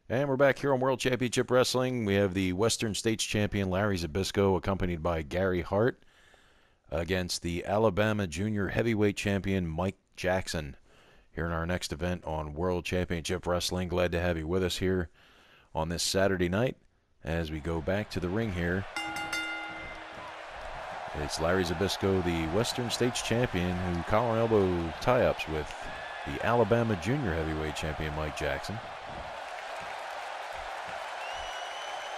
And we're back here on World Championship Wrestling. We have the Western States champion Larry Zbyszko, accompanied by Gary Hart, against the Alabama Junior Heavyweight champion Mike Jackson. Here in our next event on World Championship Wrestling. Glad to have you with us here on this Saturday night as we go back to the ring here. It's Larry Zbyszko, the Western States champion, who collar and elbow tie-ups with the Alabama Junior Heavyweight champion Mike Jackson.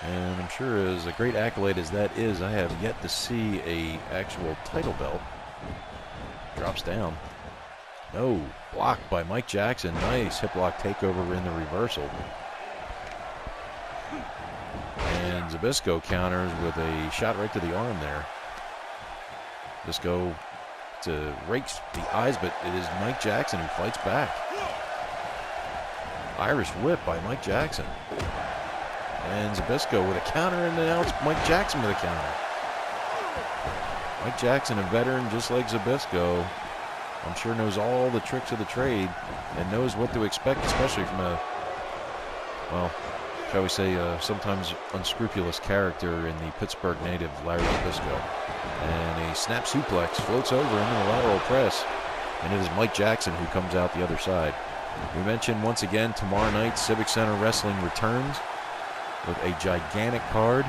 And I'm sure as a great accolade as that is, I have yet to see a actual title belt. Drops down. No, blocked by Mike Jackson. Nice hip lock takeover in the reversal. And Zbyszko counters with a shot right to the arm there. Zbyszko rakes the eyes, but it is Mike Jackson who fights back. Irish whip by Mike Jackson. And Zbyszko with a counter, and now it's Mike Jackson with a counter. Mike Jackson, a veteran just like Zbyszko, I'm sure knows all the tricks of the trade and knows what to expect, especially from a, well, shall we say, sometimes unscrupulous character in the Pittsburgh native, Larry Zbyszko. And a snap suplex floats over into the lateral press, and it is Mike Jackson who comes out the other side. We mentioned once again, tomorrow night, Civic Center Wrestling returns with a gigantic card,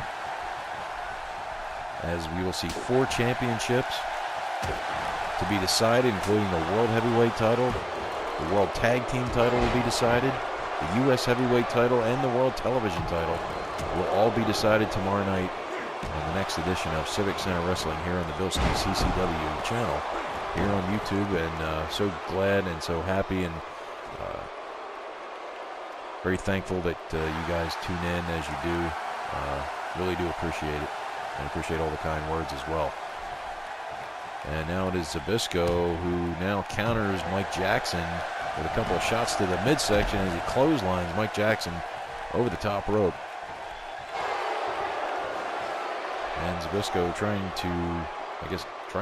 as we will see 4 championships to be decided, including the World Heavyweight title, the World Tag Team title will be decided, the U.S. Heavyweight title, and the World Television title will all be decided tomorrow night on the next edition of Civic Center Wrestling here on the Bilskie CCW channel here on YouTube. And so glad and so happy and very thankful that you guys tune in as you do. Really do appreciate it, and appreciate all the kind words as well. And now it is Zbyszko who now counters Mike Jackson with a couple of shots to the midsection as he clotheslines Mike Jackson over the top rope. And Zbyszko trying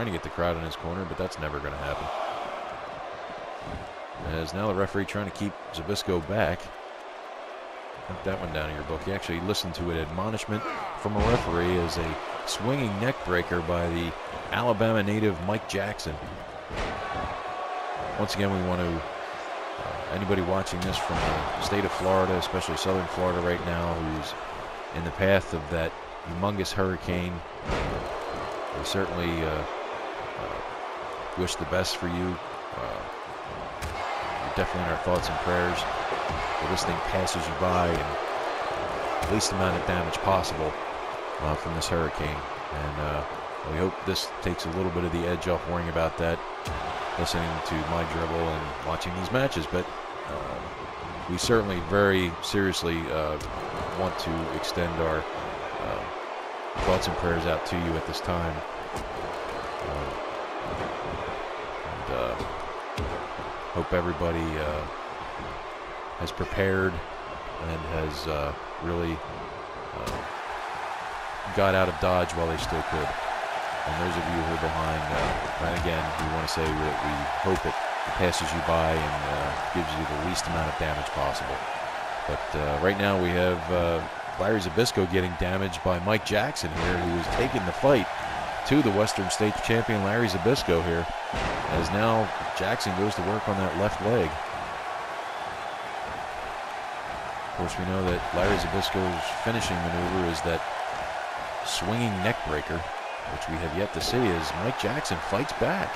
to get the crowd in his corner, but that's never going to happen. As now the referee trying to keep Zbyszko back. Put that one down in your book. He actually listened to an admonishment from a referee as a swinging neck breaker by the Alabama native Mike Jackson. Once again, we want to, anybody watching this from the state of Florida, especially southern Florida right now, who's in the path of that humongous hurricane, we certainly wish the best for you. You're definitely in our thoughts and prayers. That this thing passes you by and least amount of damage possible from this hurricane. And we hope this takes a little bit of the edge off worrying about that, listening to my dribble and watching these matches. But we certainly very seriously want to extend our thoughts and prayers out to you at this time. And hope everybody has prepared and has really got out of Dodge while they still could. And those of you who are behind, and again, we want to say that we hope it passes you by and gives you the least amount of damage possible. But right now we have Larry Zbyszko getting damaged by Mike Jackson here, who is taking the fight to the Western States champion Larry Zbyszko here, as now Jackson goes to work on that left leg. Of course, we know that Larry Zbyszko's finishing maneuver is that swinging neck breaker, which we have yet to see, as Mike Jackson fights back.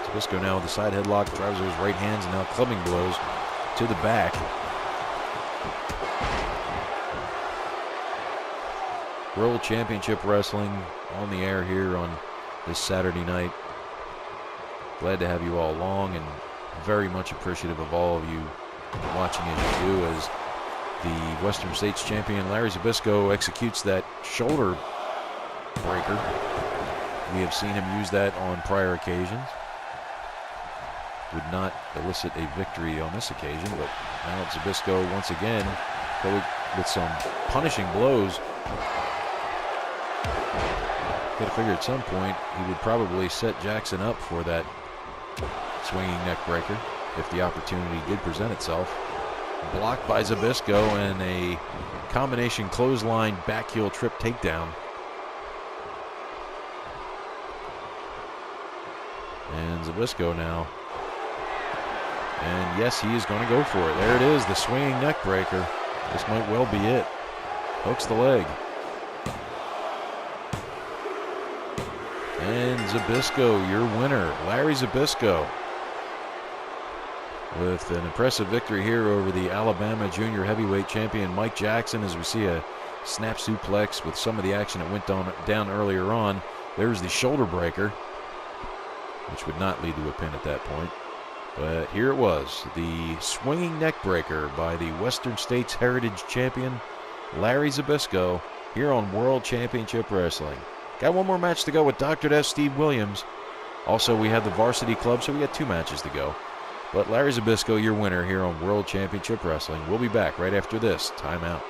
Zbyszko now with the side headlock, drives those right hands, and now clubbing blows to the back. World Championship Wrestling on the air here on this Saturday night. Glad to have you all along, and very much appreciative of all of you watching as you do, as the Western States champion Larry Zbyszko executes that shoulder breaker. We have seen him use that on prior occasions. Would not elicit a victory on this occasion, but now it's Zbyszko once again with some punishing blows. Got to figure at some point he would probably set Jackson up for that swinging neck breaker. if the opportunity did present itself. Blocked by Zbyszko and a combination clothesline back heel trip takedown. And Zbyszko now. And yes, he is going to go for it. There it is, the swinging neck breaker. This might well be it. Hooks the leg. And Zbyszko, your winner, Larry Zbyszko, with an impressive victory here over the Alabama junior heavyweight champion Mike Jackson, as we see a snap suplex with some of the action that went down earlier on. There's the shoulder breaker, which would not lead to a pin at that point. But here it was, the swinging neck breaker by the Western States Heritage champion Larry Zbyszko here on World Championship Wrestling. Got one more match to go with Dr. Death Steve Williams. Also, we have the Varsity Club, so we got 2 matches to go. But Larry Zbyszko, your winner here on World Championship Wrestling. We'll be back right after this timeout.